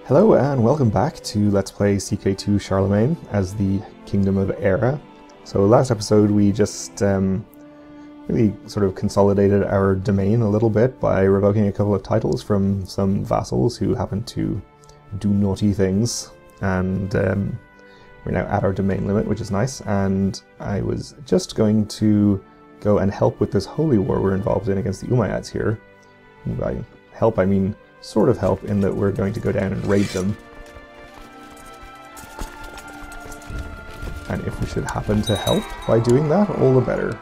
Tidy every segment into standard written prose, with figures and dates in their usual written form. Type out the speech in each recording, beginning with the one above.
Hello and welcome back to Let's Play CK2 Charlemagne as the Kingdom of Era. So last episode we just really sort of consolidated our domain a little bit by revoking a couple of titles from some vassals who happened to do naughty things, and we're now at our domain limit, which is nice. And I was just going to go and help with this holy war we're involved in against the Umayyads here. And by help I mean sort of help in that we're going to go down and raid them. And if we should happen to help by doing that, all the better.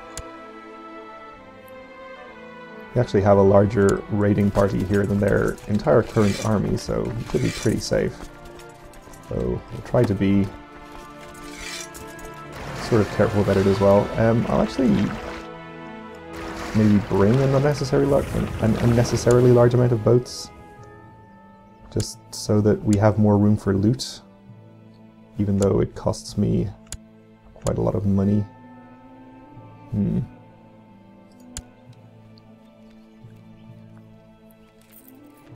We actually have a larger raiding party here than their entire current army, so we could be pretty safe. So we'll try to be sort of careful about it as well. I'll actually maybe bring an unnecessarily large amount of boats, just so that we have more room for loot, even though it costs me quite a lot of money. It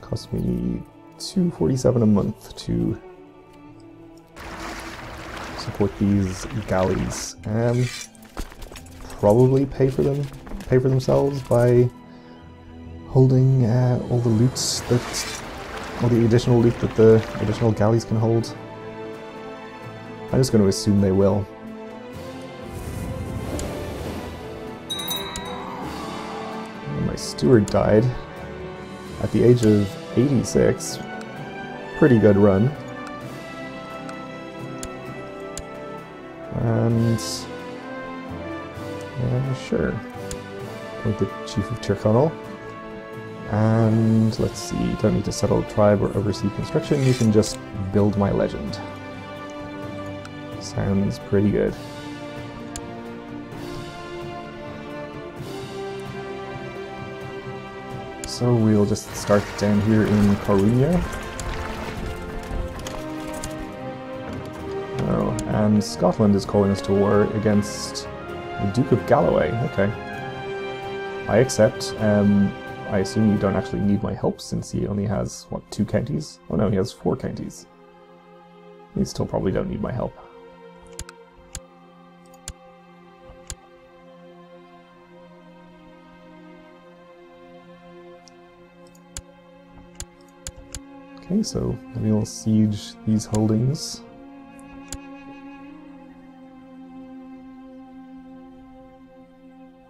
costs me $247 a month to support these galleys. Probably pay for themselves by holding all the loot all the additional loot that the additional galleys can hold. I'm just going to assume they will. My steward died at the age of 86. Pretty good run. And sure. Appoint the Chief of Tyrconnell. And let's see, don't need to settle a tribe or oversee construction, you can just build my legend. Sounds pretty good. So we'll just start down here in Coruña. Oh, and Scotland is calling us to war against the Duke of Galloway. Okay. I accept. I assume you don't actually need my help since he only has, what, 2 counties? Oh no, he has 4 counties. You still probably don't need my help. Okay, so we'll siege these holdings.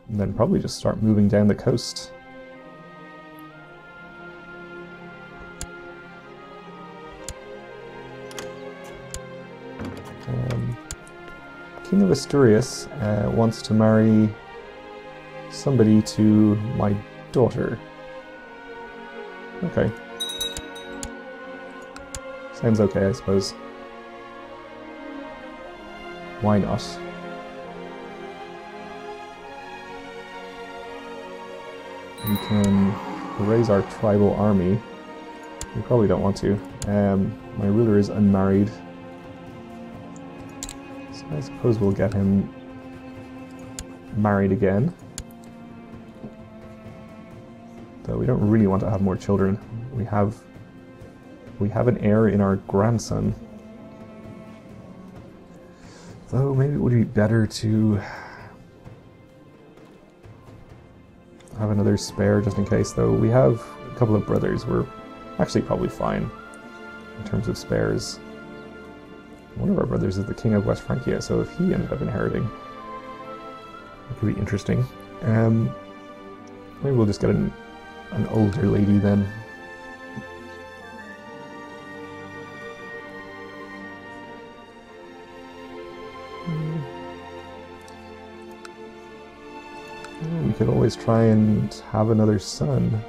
And then probably just start moving down the coast. King of Asturias wants to marry somebody to my daughter. Okay. Sounds okay, I suppose. Why not? We can raise our tribal army. We probably don't want to. My ruler is unmarried. I suppose we'll get him married again. Though we don't really want to have more children. We have an heir in our grandson. Though maybe it would be better to have another spare just in case. Though we have a couple of brothers. We're actually probably fine in terms of spares. One of our brothers is the King of West Francia, so if he ended up inheriting, it could be interesting. Maybe we'll just get an older lady then. We could always try and have another son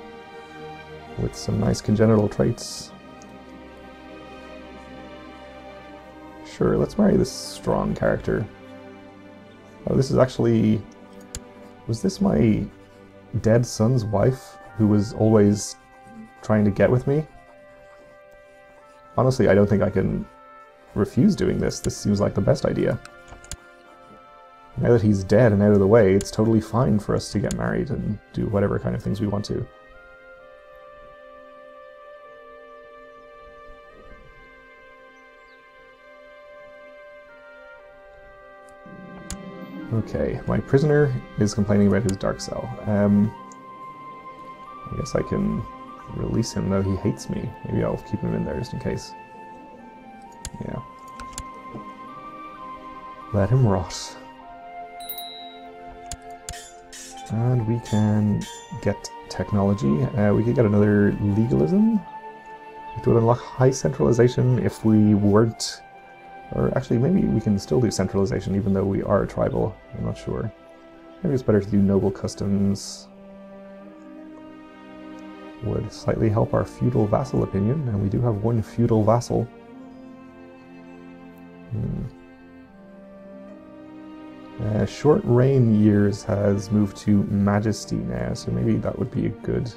with some nice congenital traits. Sure, let's marry this strong character. Oh, this is actually... Was this my dead son's wife who was always trying to get with me? Honestly, I don't think I can refuse doing this. This seems like the best idea. Now that he's dead and out of the way, it's totally fine for us to get married and do whatever kind of things we want to. Okay, my prisoner is complaining about his dark cell. I guess I can release him, though he hates me. Maybe I'll keep him in there just in case. Yeah. Let him rot. And we can get technology. We could get another legalism. It would unlock high centralization if we weren't... Or actually, maybe we can still do centralization even though we are tribal. I'm not sure. Maybe it's better to do noble customs. Would slightly help our feudal vassal opinion, and we do have one feudal vassal. Short reign years has moved to majesty now, so maybe that would be a good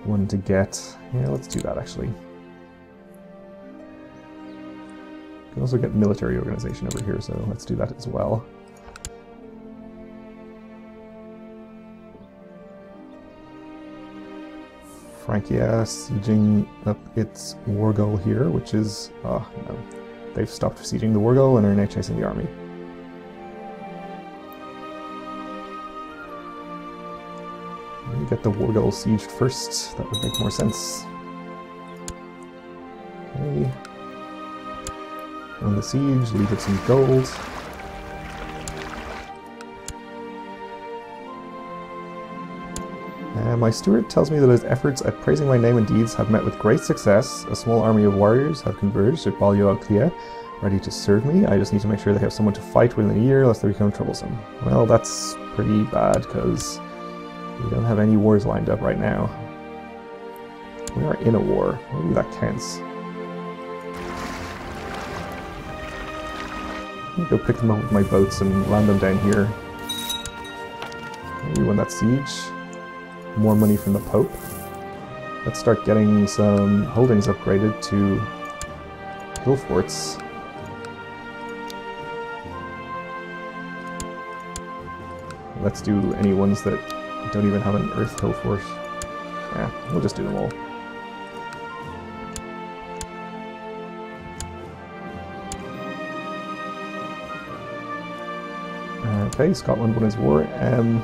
one to get. Yeah, let's do that actually. We can also get military organization over here, so let's do that as well. Francia sieging up its war goal here, which is, oh no, they've stopped sieging the war goal and are now chasing the army. Get the war goal sieged first, that would make more sense. Okay. On the siege, leave it some gold. My steward tells me that his efforts at praising my name and deeds have met with great success. A small army of warriors have converged at Balio Alclea, ready to serve me. I just need to make sure they have someone to fight within a year, lest they become troublesome. Well, that's pretty bad, because we don't have any wars lined up right now. We are in a war. Maybe that counts. I'm gonna go pick them up with my boats and land them down here. Maybe win that siege. More money from the Pope. Let's start getting some holdings upgraded to hill forts. Let's do any ones that don't even have an earth hill fort. Yeah, we'll just do them all. Okay, Scotland won his war. It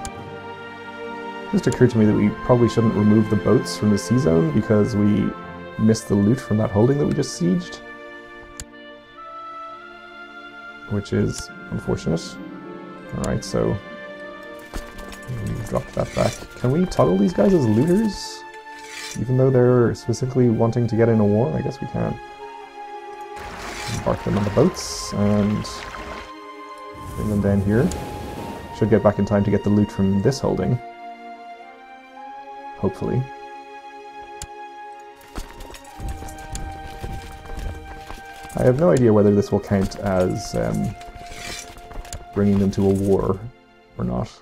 just occurred to me that we probably shouldn't remove the boats from the sea zone because we missed the loot from that holding that we just sieged. Which is unfortunate. Alright, so we dropped that back. Can we toggle these guys as looters? Even though they're specifically wanting to get in a war? I guess we can. Embark them on the boats and bring them down here. Should get back in time to get the loot from this holding. Hopefully. I have no idea whether this will count as bringing them to a war or not.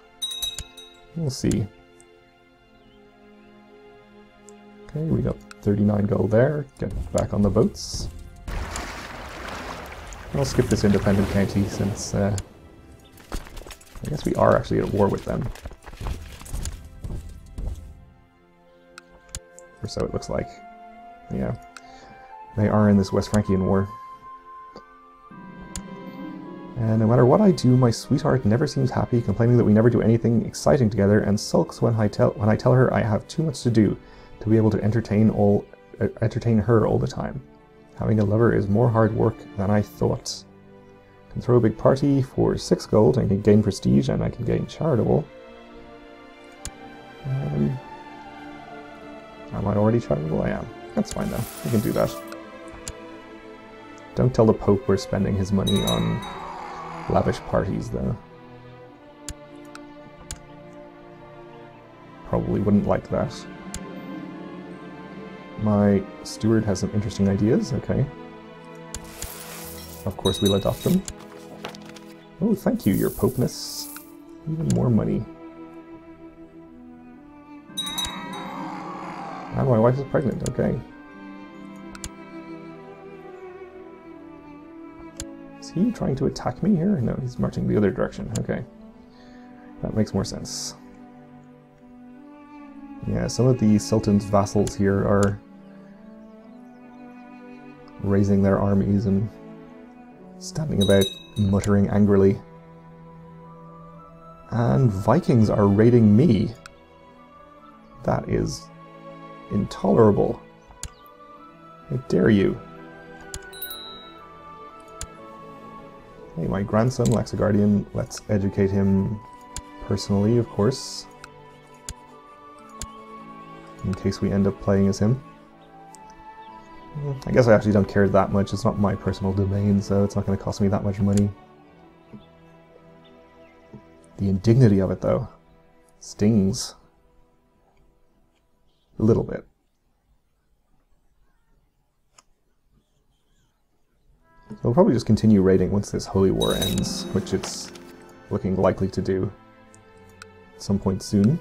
We'll see. Okay, we got 39 gold there. Get back on the boats. I'll skip this independent county since I guess we are actually at war with them. Or so it looks like. Yeah. They are in this West Frankian war. And no matter what I do, my sweetheart never seems happy, complaining that we never do anything exciting together, and sulks when I tell her I have too much to do to be able to entertain her all the time. Having a lover is more hard work than I thought. Can throw a big party for 6 gold, and can gain prestige, and I can gain charitable. Am I already charitable? I am. That's fine though. We can do that. Don't tell the Pope we're spending his money on lavish parties though. Probably wouldn't like that. My steward has some interesting ideas. Okay. Of course we'll adopt them. Oh, thank you, your Popeness. Even more money. And my wife is pregnant, okay. Is he trying to attack me here? No, he's marching the other direction, okay. That makes more sense. Yeah, some of the Sultan's vassals here are raising their armies and standing about muttering angrily. And Vikings are raiding me. That is intolerable. How dare you? Hey, my grandson, Guardian. Let's educate him personally, of course. In case we end up playing as him. I guess I actually don't care that much. It's not my personal domain, so it's not going to cost me that much money. The indignity of it, though, stings. A little bit. We'll probably just continue raiding once this Holy War ends, which it's looking likely to do at some point soon.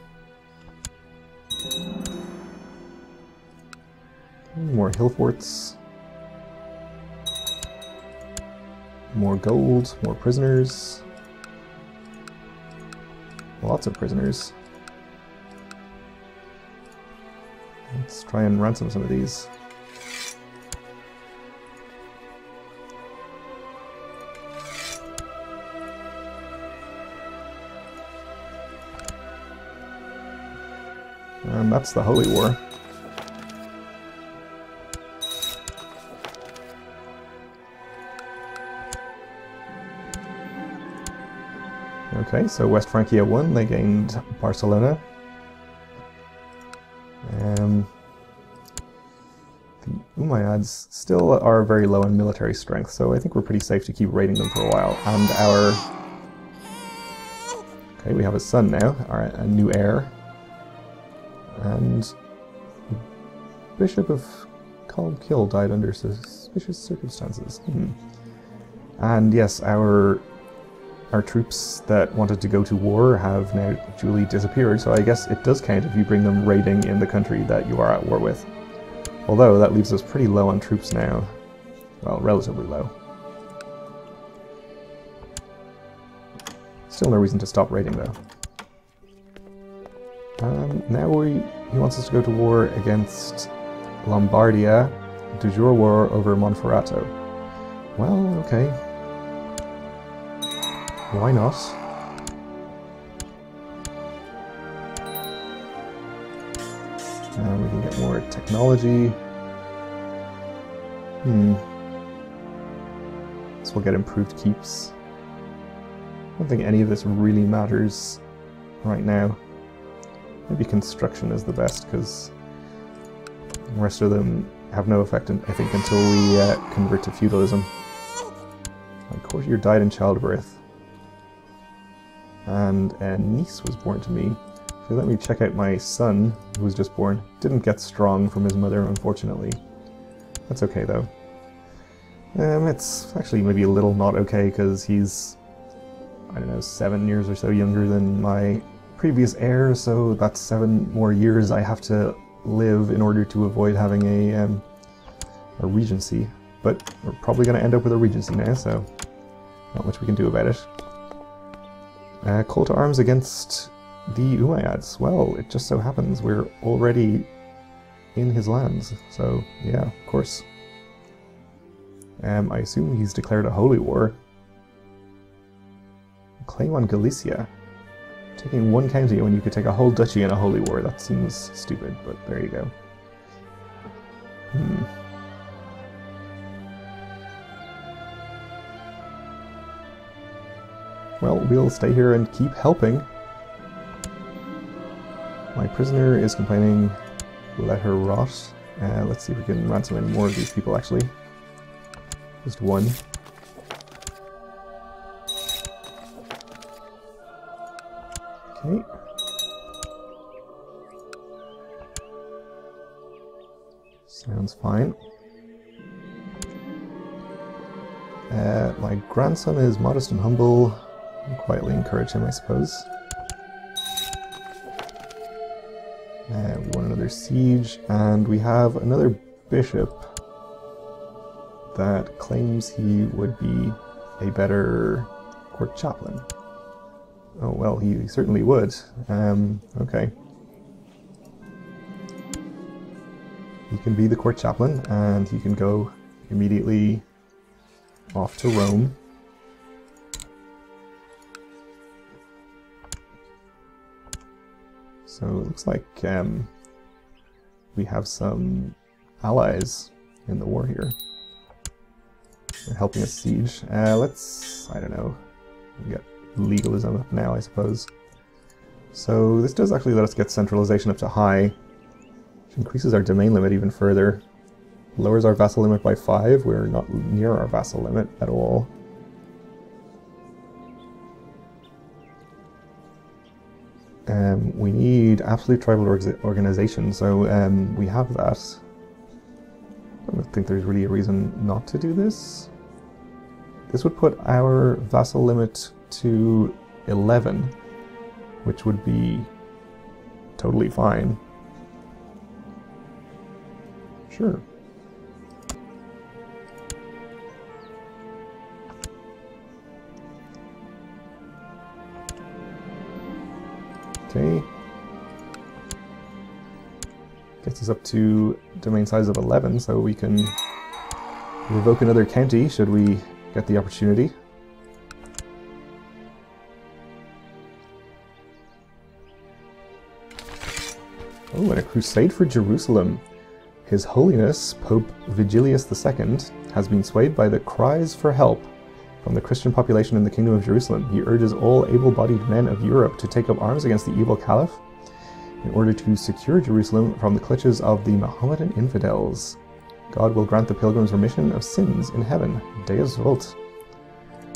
More hill forts. More gold, more prisoners. Lots of prisoners. Let's try and ransom some of these. And that's the Holy War. Okay, so West Francia won, they gained Barcelona. The Umayyads still are very low in military strength, so I think we're pretty safe to keep raiding them for a while. And our... Okay, we have a son now, a new heir. And Bishop of Colmkill died under suspicious circumstances. And yes, our troops that wanted to go to war have now duly disappeared, so I guess it does count if you bring them raiding in the country that you are at war with. Although that leaves us pretty low on troops now. Well, relatively low. Still no reason to stop raiding though. Now he wants us to go to war against Lombardia, de jure war over Monferrato. Well, okay. Why not? And we can get more technology. So we'll get improved keeps. I don't think any of this really matters right now. Maybe construction is the best, because the rest of them have no effect, I think, until we convert to feudalism. My courtier died in childbirth. And a niece was born to me. So let me check out my son, who was just born. Didn't get strong from his mother, unfortunately. That's okay, though. It's actually maybe a little not okay, because he's, I don't know, 7 years or so younger than my previous heir, so that's 7 more years I have to live in order to avoid having a regency. But we're probably going to end up with a regency now, so not much we can do about it. Call to arms against the Umayyads. Well, it just so happens we're already in his lands, so yeah, of course. I assume he's declared a holy war. Claim on Galicia. Taking one county when you could take a whole duchy in a holy war, that seems stupid, but there you go. Well, we'll stay here and keep helping. My prisoner is complaining. Let her rot. Let's see if we can ransom in more of these people, actually. Just one. Okay. Sounds fine. My grandson is modest and humble. I'll quietly encourage him, I suppose. We want another siege, and we have another bishop that claims he would be a better court chaplain. Oh, well, he certainly would. Okay. He can be the court chaplain, and he can go immediately off to Rome. So it looks like we have some allies in the war here. They're helping us siege. Let's, I don't know, we get legalism up now, I suppose. So this does actually let us get centralization up to high, which increases our domain limit even further. Lowers our vassal limit by 5. We're not near our vassal limit at all. We need absolute tribal organization, so we have that. I don't think there's really a reason not to do this. This would put our vassal limit to 11, which would be totally fine. Sure. Okay. Gets us up to domain size of 11, so we can revoke another county should we get the opportunity. Oh, and a crusade for Jerusalem. His Holiness, Pope Vigilius II, has been swayed by the cries for help from the Christian population in the Kingdom of Jerusalem. He urges all able-bodied men of Europe to take up arms against the evil Caliph in order to secure Jerusalem from the clutches of the Mohammedan infidels. God will grant the pilgrims remission of sins in heaven. Deus vult.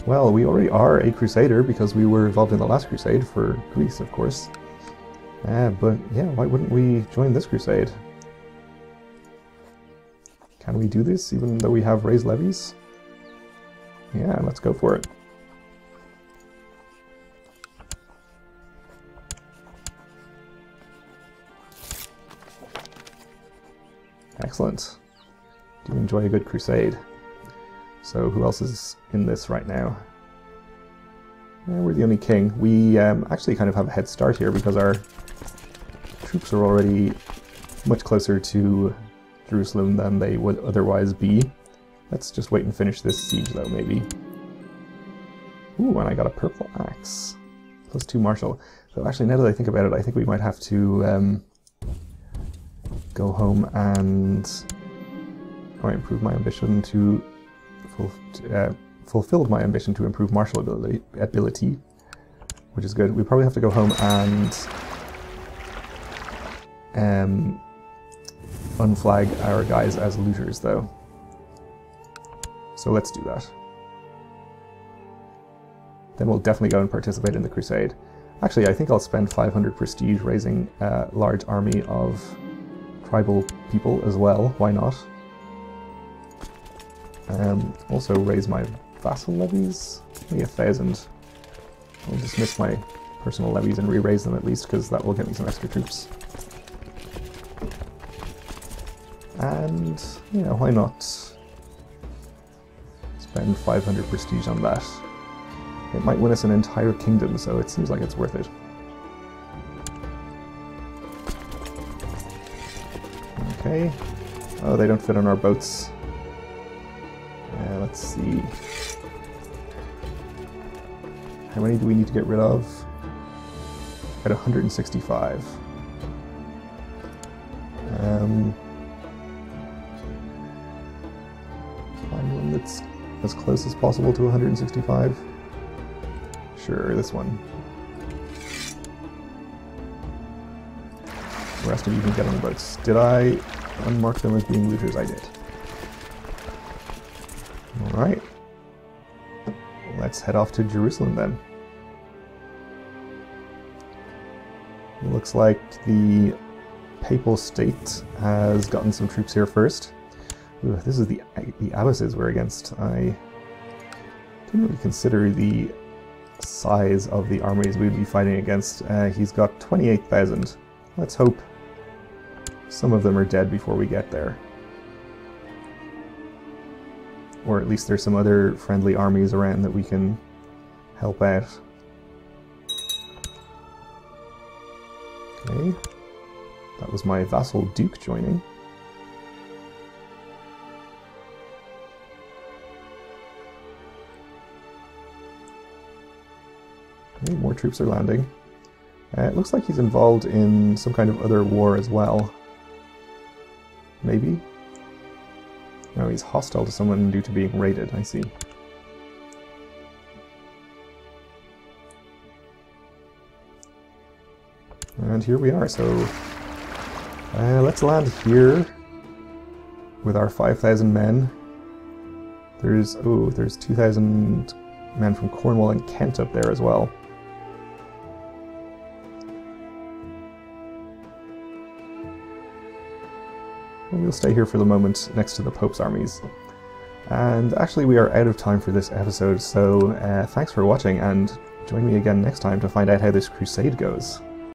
Well, we already are a crusader because we were involved in the last crusade for Greece, of course. But yeah, why wouldn't we join this crusade? Can we do this even though we have raised levies? Yeah, let's go for it. Excellent. Do enjoy a good crusade. So who else is in this right now? Yeah, we're the only king. We actually kind of have a head start here because our troops are already much closer to Jerusalem than they would otherwise be. Let's just wait and finish this siege though, maybe. Ooh, and I got a purple axe. +2 martial. So actually, now that I think about it, I think we might have to go home and improve my ambition to fulfilled my ambition to improve martial ability, which is good. We probably have to go home and unflag our guys as looters, though. So let's do that. Then we'll definitely go and participate in the crusade. Actually, I think I'll spend 500 prestige raising a large army of tribal people as well. Why not? Also raise my vassal levies. Maybe 1,000. I'll dismiss my personal levies and re-raise them at least, because that will get me some extra troops. And, yeah, why not spend 500 prestige on that? It might win us an entire kingdom, so it seems like it's worth it. Okay. Oh, they don't fit on our boats. Let's see. How many do we need to get rid of? At 165. Find one that's as close as possible to 165. Sure, this one. The rest of you can get on the boats. Did I unmark them as being looters? I did. Alright. Let's head off to Jerusalem then. Looks like the Papal State has gotten some troops here first. Ooh, this is the Abbassids we're against. I didn't really consider the size of the armies we'd be fighting against. He's got 28,000. Let's hope some of them are dead before we get there. Or at least there's some other friendly armies around that we can help out. Okay. That was my vassal duke joining. Okay, more troops are landing. It looks like he's involved in some kind of other war as well. Maybe? No, he's hostile to someone due to being raided, I see. And here we are, so let's land here with our 5,000 men. There's 2,000 men from Cornwall and Kent up there as well. We'll stay here for the moment next to the Pope's armies. And actually we are out of time for this episode, so thanks for watching, and join me again next time to find out how this crusade goes.